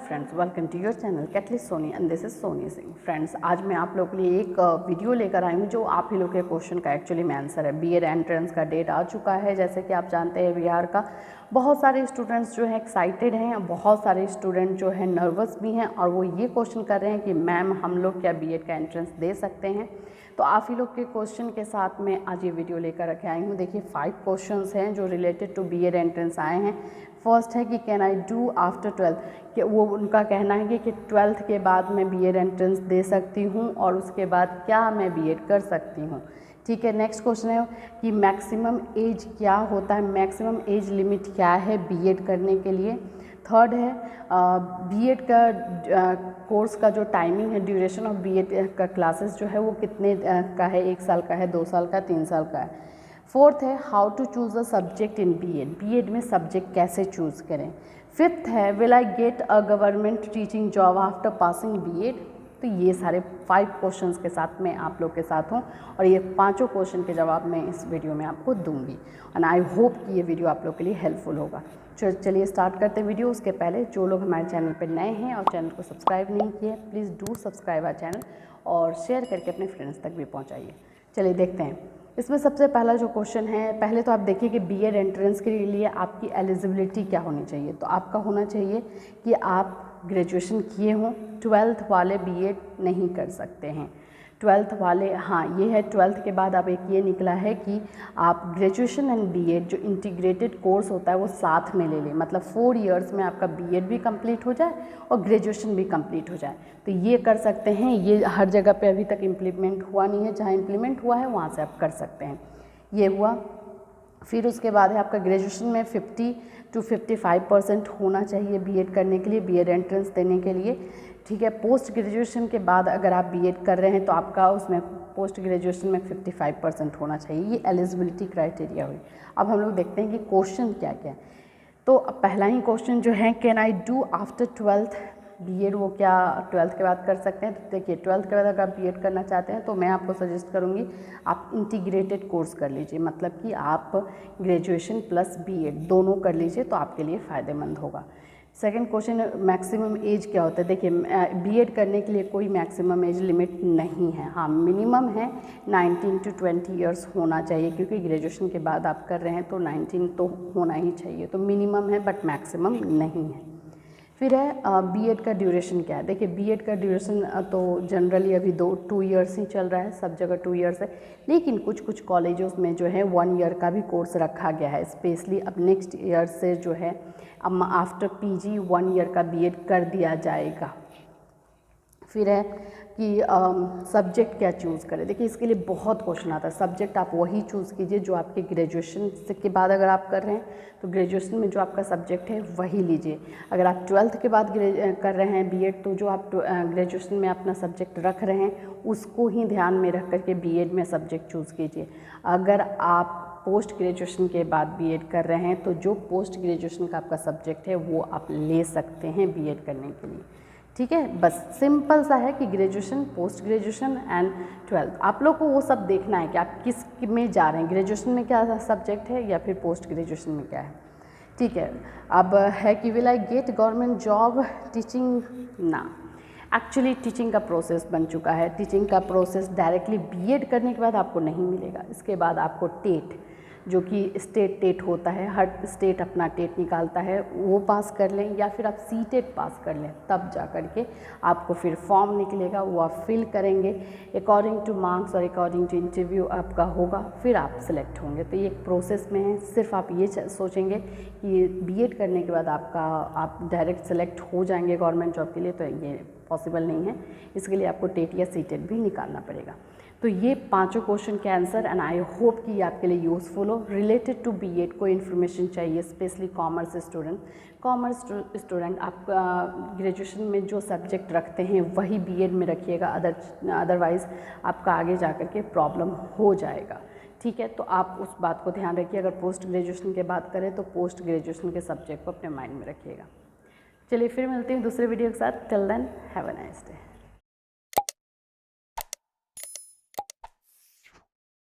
Friends, welcome to your channel catalyst Soni and this is Soni Singh. Friends, आज मैं आप लोगों के लिए एक वीडियो लेकर आई हूँ जो आप ही लोग के क्वेश्चन का एक्चुअली में आंसर है। बीएड एंट्रेंस का डेट आ चुका है। जैसे कि आप जानते हैं, बिहार का बहुत सारे स्टूडेंट्स जो हैं एक्साइटेड हैं, बहुत सारे स्टूडेंट जो हैं नर्वस भी हैं, और वो ये क्वेश्चन कर रहे हैं कि मैम हम लोग क्या बीएड का एंट्रेंस दे सकते हैं। तो आप ही लोग के क्वेश्चन के साथ में आज ये वीडियो लेकर रखे आई हूँ। देखिए 5 क्वेश्चंस हैं जो रिलेटेड टू बीएड एंट्रेंस आए हैं। फर्स्ट है कि कैन आई डू आफ्टर 12, कि वो उनका कहना है कि 12th के बाद मैं बीएड एंट्रेंस दे सकती हूँ और उसके बाद क्या मैं बीएड कर सकती हूँ। ठीक है। नेक्स्ट क्वेश्चन है कि मैक्सिमम एज क्या होता है, मैक्सिमम एज लिमिट क्या है बीएड करने के लिए। थर्ड है बीएड का कोर्स का जो टाइमिंग है, ड्यूरेशन ऑफ बीएड का क्लासेस जो है वो कितने का है, 1 साल का है, 2 साल का, 3 साल का है। फोर्थ है how to choose a subject in BEd, BEd में सब्जेक्ट कैसे चूज़ करें। फिफ्थ है will I get a government teaching job after passing BEd. तो ये सारे 5 क्वेश्चंस के साथ मैं आप लोग के साथ हूँ और ये 5 क्वेश्चन के जवाब मैं इस वीडियो में आपको दूंगी एंड आई होप कि ये वीडियो आप लोग के लिए हेल्पफुल होगा। चलिए स्टार्ट करते हैं वीडियो। उसके पहले जो लोग हमारे चैनल पर नए हैं और चैनल को सब्सक्राइब नहीं किए, please do subscribe our channel और शेयर करके अपने फ्रेंड्स तक भी पहुँचाइए। चलिए देखते हैं। इसमें सबसे पहला जो क्वेश्चन है, पहले तो आप देखिए कि बीएड एंट्रेंस के लिए आपकी एलिजिबिलिटी क्या होनी चाहिए। तो आपका होना चाहिए कि आप ग्रेजुएशन किए हों। 12th वाले बीएड नहीं कर सकते हैं। 12th वाले, हाँ ये है 12th के बाद अब एक ये निकला है कि आप ग्रेजुएशन एंड बीएड जो इंटीग्रेटेड कोर्स होता है वो साथ में ले लें, मतलब 4 इयर्स में आपका बीएड भी कंप्लीट हो जाए और ग्रेजुएशन भी कंप्लीट हो जाए। तो ये कर सकते हैं। ये हर जगह पे अभी तक इम्प्लीमेंट हुआ नहीं है, जहाँ इम्प्लीमेंट हुआ है वहाँ से आप कर सकते हैं। ये हुआ। फिर उसके बाद है आपका ग्रेजुएशन में 50 to 55% होना चाहिए बीएड करने के लिए, बीएड एंट्रेंस देने के लिए। ठीक है। पोस्ट ग्रेजुएशन के बाद अगर आप बीएड कर रहे हैं तो आपका उसमें पोस्ट ग्रेजुएशन में 55% होना चाहिए। ये एलिजिबिलिटी क्राइटेरिया हुई। अब हम लोग देखते हैं कि क्वेश्चन क्या क्या है। तो पहला ही क्वेश्चन जो है can I do after 12th BEd, वो क्या 12th के बाद कर सकते हैं। तो देखिए 12th के बाद अगर आप बीएड करना चाहते हैं तो मैं आपको सजेस्ट करूंगी आप इंटीग्रेटेड कोर्स कर लीजिए, मतलब कि आप ग्रेजुएशन प्लस बीएड दोनों कर लीजिए तो आपके लिए फ़ायदेमंद होगा। सेकंड क्वेश्चन, मैक्सिमम एज क्या होता है। देखिए बीएड करने के लिए कोई मैक्सिमम एज लिमिट नहीं है। हाँ, मिनिमम है 19 to 20 इयर्स होना चाहिए, क्योंकि ग्रेजुएशन के बाद आप कर रहे हैं तो 19 तो होना ही चाहिए। तो मिनिमम है बट मैक्सिमम नहीं है। फिर है बीएड का ड्यूरेशन क्या है। देखिए बीएड का ड्यूरेशन तो जनरली अभी 2 इयर्स ही चल रहा है, सब जगह 2 इयर्स है, लेकिन कुछ कॉलेजों में जो है 1 ईयर का भी कोर्स रखा गया है स्पेशली। अब नेक्स्ट ईयर से जो है अब आफ्टर पीजी 1 ईयर का बीएड कर दिया जाएगा। फिर है कि सब्जेक्ट क्या चूज़ करें। देखिए इसके लिए बहुत क्वेश्चन आता है। सब्जेक्ट आप वही चूज़ कीजिए जो आपके ग्रेजुएशन के बाद अगर आप कर रहे हैं तो ग्रेजुएशन में जो आपका सब्जेक्ट है वही लीजिए। अगर आप 12th के बाद कर रहे हैं बीएड तो जो आप ग्रेजुएशन में अपना सब्जेक्ट रख रहे हैं उसको ही ध्यान में रख करके बीएड में सब्जेक्ट चूज़ कीजिए। अगर आप पोस्ट ग्रेजुएशन के बाद बीएड कर रहे हैं तो जो पोस्ट ग्रेजुएशन का आपका सब्जेक्ट है वो आप ले सकते हैं बीएड करने के लिए। ठीक है। बस सिंपल सा है कि graduation, post graduation and 12th। आप लोग को वो सब देखना है कि आप किस में जा रहे हैं, ग्रेजुएशन में क्या सब्जेक्ट है या फिर पोस्ट ग्रेजुएशन में क्या है। ठीक है। अब है कि will I gate government job teaching ना। एक्चुअली टीचिंग का प्रोसेस बन चुका है। टीचिंग का प्रोसेस डायरेक्टली बीएड करने के बाद आपको नहीं मिलेगा। इसके बाद आपको टेट, जो कि स्टेट टेट होता है, हर स्टेट अपना टेट निकालता है, वो पास कर लें या फिर आप सीटेट पास कर लें, तब जा कर के आपको फिर फॉर्म निकलेगा, वो आप फिल करेंगे अकॉर्डिंग टू मार्क्स और अकॉर्डिंग टू इंटरव्यू आपका होगा, फिर आप सिलेक्ट होंगे। तो ये एक प्रोसेस में है। सिर्फ आप ये सोचेंगे कि बीएड करने के बाद आप डायरेक्ट सेलेक्ट हो जाएंगे गवर्नमेंट जॉब के लिए, तो ये पॉसिबल नहीं है। इसके लिए आपको टेट या सीटेट भी निकालना पड़ेगा। तो ये 5 क्वेश्चन के आंसर एंड आई होप कि ये आपके लिए यूज़फुल हो। रिलेटेड टू बीएड कोई इन्फॉर्मेशन चाहिए, स्पेशली कॉमर्स स्टूडेंट आप ग्रेजुएशन में जो सब्जेक्ट रखते हैं वही बीएड में रखिएगा, अदरवाइज़ आपका आगे जा कर के प्रॉब्लम हो जाएगा। ठीक है। तो आप उस बात को ध्यान रखिए। अगर पोस्ट ग्रेजुएशन की बात करें तो पोस्ट ग्रेजुएशन के सब्जेक्ट को अपने माइंड में रखिएगा। चलिए फिर मिलते हैं दूसरे वीडियो के साथ। Till then have a nice day.